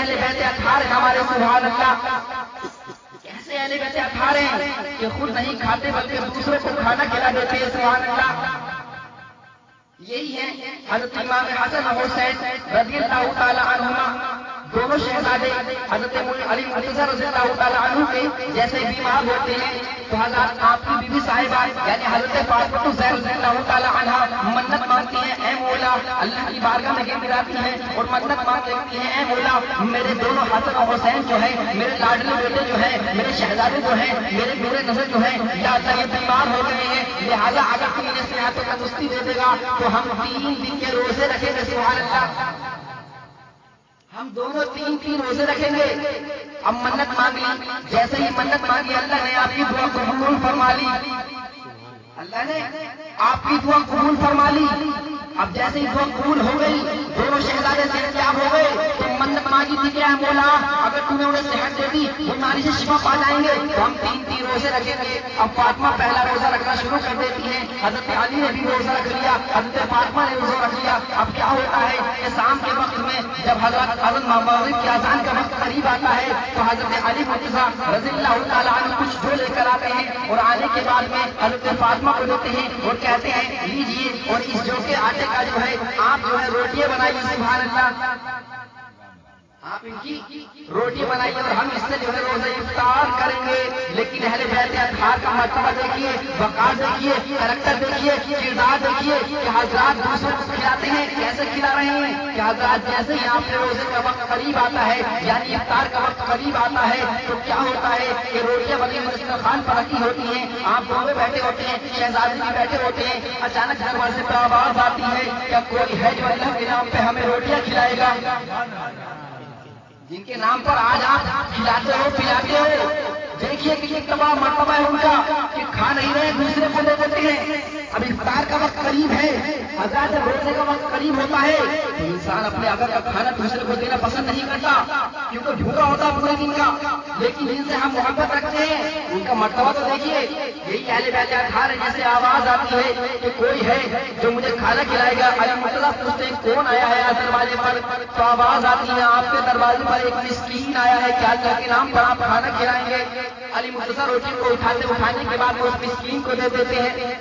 اہل بیت اطہار ہیں ہمارے، سبحان اللہ. کیسے اہل بیت اطہار ہیں کہ خود نہیں کھاتے بلکہ دوسروں کو کھانا کھلا دیتے ہیں، سبحان اللہ. یہی ہے حضرت امام حسن و حسین رضی اللہ تعالی عنہما، دونوں شہزادے حضرت علی مرتضیٰ رضی اللہ تعالی عنہ کے جیسے بیمار ہوتے ہیں تو حضرت آپ کی بیوی صاحبہ یعنی حضرت فاطمہ زہرا رضی اللہ تعالی عنہا منت مانگتی ہیں، اے مولا، اللہ کی بارگاہ میں گر گراتی ہیں اور منت مانگتی ہیں، اے مولا میرے دونوں حسن و حسین جو ہیں، میرے لاڈلے بیٹے جو ہیں، میرے شہزادے جو ہیں، میرے نور نظر جو ہیں، یا اللہ یہ بیمار ہو گئے ہیں، لہٰذا اگر تم انہیں صحت و تندرستی دے دے گا تو ہم 3 دن کے روزے رکھیں گے، سبحان اللہ. ہم دونوں 3 روزے رکھیں گے. اب منت مانگ لی، جیسے ہی منت مانگی اللہ نے آپ کی دعا قبول فرما لی، اللہ نے آپ کی دعا قبول فرما لی. اب جیسے ہی دعا قبول ہو گئی، دونوں شہزادے صحتیاب ہو گئے تو منت مانگی تھی کہ اے مولا اگر تم نے انہیں صحت دے دی بیماری سے شفا پا جائیں گے تو ہم 3 روزے رکھیں گے. اب فاطمہ پہلا روزہ رکھنا شروع کر دیتی ہیں، حضرت علی نے بھی روزہ رکھ لیا، حضرت فاطمہ نے روزہ رکھ لیا. اب کیا ہوتا ہے کہ شام کے وقت میں جب حضرت مغرب کی اذان کا وقت قریب آتا ہے تو حضرت علی مرتضیٰ رضی اللہ تعالیٰ عنہ کچھ جو لے کر آتے ہیں اور آنے کے بعد میں حضرت فاطمہ کو دیتے ہیں اور کہتے ہیں لیجیے اور اس جو کے آٹے کا جو ہے آپ جو ہے روٹیاں بنائیے، سبحان اللہ، آپ ان کی روٹی بنائیے اور ہم اس سے جو ہے روزہ افطار کریں گے. لیکن اہل بیت اطہار کا مرتبہ دیکھیے، وقار دیکھیے، کریکٹر دیکھیے، کردار دیکھیے کہ حضرات دوسروں کو کھلاتے ہیں، کیسے کھلا رہے ہیں کہ حضرات جیسے ہی آپ کے روزے کا وقت قریب آتا ہے یعنی افطار کا وقت قریب آتا ہے تو کیا ہوتا ہے کہ روٹیاں بنی دسترخوان پر رکھی ہوتی ہیں، آپ دونوں بیٹھے ہوتے ہیں، شہزادے بھی بیٹھے ہوتے ہیں. اچانک دروازے پر آواز آتی ہے کیا کوئی ہے جو اللہ کے نام پہ ہمیں روٹیاں کھلائے گا؟ جن کے نام پر آج آپ کھلاتے ہو پلاتے ہو، دیکھیے کہ یہ تباہ مرتبہ ہے ان کا کہ کھا نہیں رہے دوسرے کو دے دیتے ہیں. اب افطار کا وقت قریب ہے، حضرات جب روزے کا وقت قریب ہوتا ہے تو انسان اپنے اگر کا کھانا دوسرے کو دینا پسند نہیں کرتا کیونکہ بھوکا ہوتا پورے دن کا. لیکن جن سے ہم محبت رکھتے ہیں ان کا مرتبہ تو دیکھیے. یہی اہل بیت اطہار ہے، جیسے آواز آتی ہے کہ کوئی ہے جو مجھے کھانا کھلائے گا. علی مرتضیٰ پوچھتے ہیں کون آیا ہے دروازے پر؟ تو آواز آتی ہے آپ کے دروازے پر ایک مسکین آیا ہے، کیا اللہ کے نام پر آپ کھانا کھلائیں گے؟ علی مرتضیٰ روٹی کو اٹھانے کے بعد اس مسکین کو دے دیتے ہیں.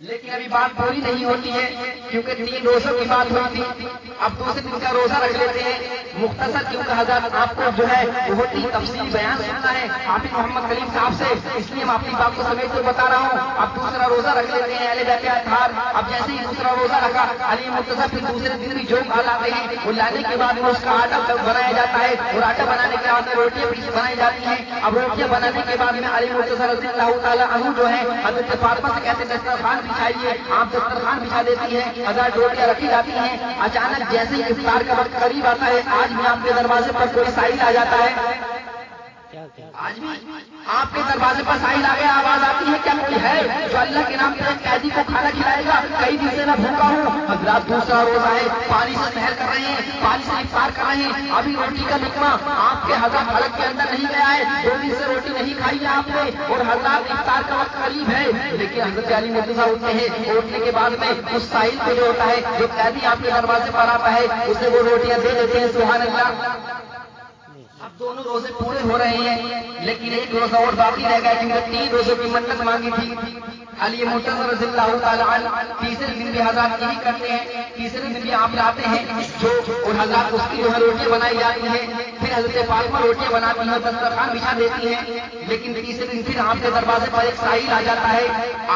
لیکن ابھی بات پوری نہیں ہوتی ہے کیونکہ 3 روزوں کی بات ہوئی تھی. اب دوسرے دن کا روزہ رکھ لیتے ہیں مختصر، کیونکہ حضرات آپ کو جو ہے بہت ہی تفصیلی بیان سننا ہے حافظ محمد کلیم صاحب سے، اس لیے میں اپنی بات کو سمیٹ کر بتا رہا ہوں. اب دوسرا روزہ رکھ لیتے ہیں اہل بیت اطہار. اب جیسے ہی دوسرا روزہ رکھا علی مرتضیٰ پھر دوسرے دن بھی جو لاتے ہیں وہ لانے کے بعد میں اس کا آٹا بنایا جاتا ہے اور آٹا بنانے کے بعد روٹیاں بنائی جاتی ہیں. اب روٹیاں بنانے کے بعد میں علی مرتضیٰ رضی اللہ تعالیٰ عنہ جو ہے حضرت فاطمہ سے کہتے دسترخوان بچھائیے، آپ دسترخوان بچھا دیتی ہیں، ہزار روٹیاں رکھی جاتی ہیں. اچانک جیسے ہی افطار کا وقت قریب آتا ہے آج بھی آپ کے دروازے پر کوئی سائل آ جاتا ہے، آج بھی آپ کے دروازے پر سائل آ گیا، آواز آتی ہے کیا کوئی ہے جو اللہ کے نام پہ قیدی کو کھانا کھلائے گا؟ کئی دن سے میں بھوکا ہوں. حضرات دوسرا روزہ ہے، پانی سے سحر کر رہے ہیں، پانی سے افطار کر رہے ہیں، ابھی روٹی کا لقمہ آپ کے حضرت حلق کے اندر نہیں گیا ہے، 2 دن سے روٹی نہیں کھائی ہے آپ نے اور حضرات افطار کا وقت قریب ہے. لیکن حضرت علی مرتضیٰ اٹھتے ہیں، اٹھنے کے بعد میں اس سائل کو جو ہوتا ہے جو قیدی آپ کے دروازے پر آتا ہے اسے وہ روٹیاں دے دیتے ہیں، سبحان اللہ. اب دونوں روزے پورے ہو رہے ہیں لیکن ایک روزہ اور باقی رہ گیا کیونکہ 3 روزوں کی منت مانگی تھی. علی مرتضیٰ رضی اللہ تعالیٰ عنہ تیسرے دن بھی حضرات یہی کرتے ہیں، تیسرے دن بھی آپ لاتے ہیں جو اور حضرات اس کی جو ہے روٹیاں بنائی جاتی ہیں. پھر حضرت فاطمہ روٹیاں بناتی ہیں، دسترخوان بچھا دیتی ہیں. لیکن تیسرے دن پھر آپ کے دروازے پر ایک سائل آ جاتا ہے.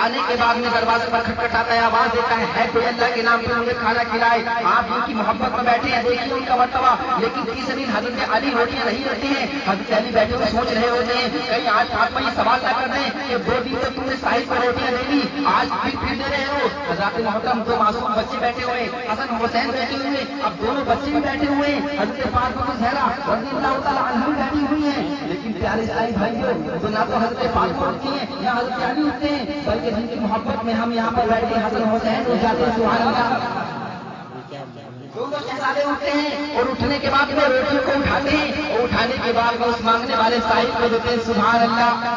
آنے کے بعد میں دروازے پر کھٹکھٹاتا ہے، آواز دیتا ہے کوئی اللہ کے نام پہ مجھے کھانا کھلائے. آپ ان کی محبت میں بیٹھے ہیں، دیکھیے ان کا مرتبہ. لیکن تیسرے دن حضرت علی روٹیاں نہیں رہتے ہیں. حضرت علی بیٹھے ہوئے سوچ رہے ہوتے ہیں کہیں آج فاطمہ یہ سوال نہ کر دیں کہ 2 دن تک تم نے سائل پر روٹیاں دے دی، آج پھر دے رہے ہو. حضرات محترم 2 معصوم بچے بیٹھے ہوئے، حسن حسین بیٹھے ہوئے، اب دونوں بچے بھی بیٹھے ہوئے ہیں، حضرت فاطمہ زہرا رضی اللہ تعالیٰ عنہ بیٹھی ہوئی ہیں. لیکن پیارے اسلامی بھائیوں تو نہ تو حضرت فاطمہ اٹھتی ہیں نہ حضرت علی اٹھتے ہیں، بلکہ جن کی محبت میں ہم یہاں پر بیٹھے حسن حسین اٹھ جاتے ہیں، سبحان اللہ. دونوں شہزادے اٹھتے ہیں اور اٹھنے کے بعد میں روٹیوں کو اٹھاتے ہیں اور اٹھانے کے بعد میں اس مانگنے والے سائل کو دیتے ہیں، سبحان اللہ.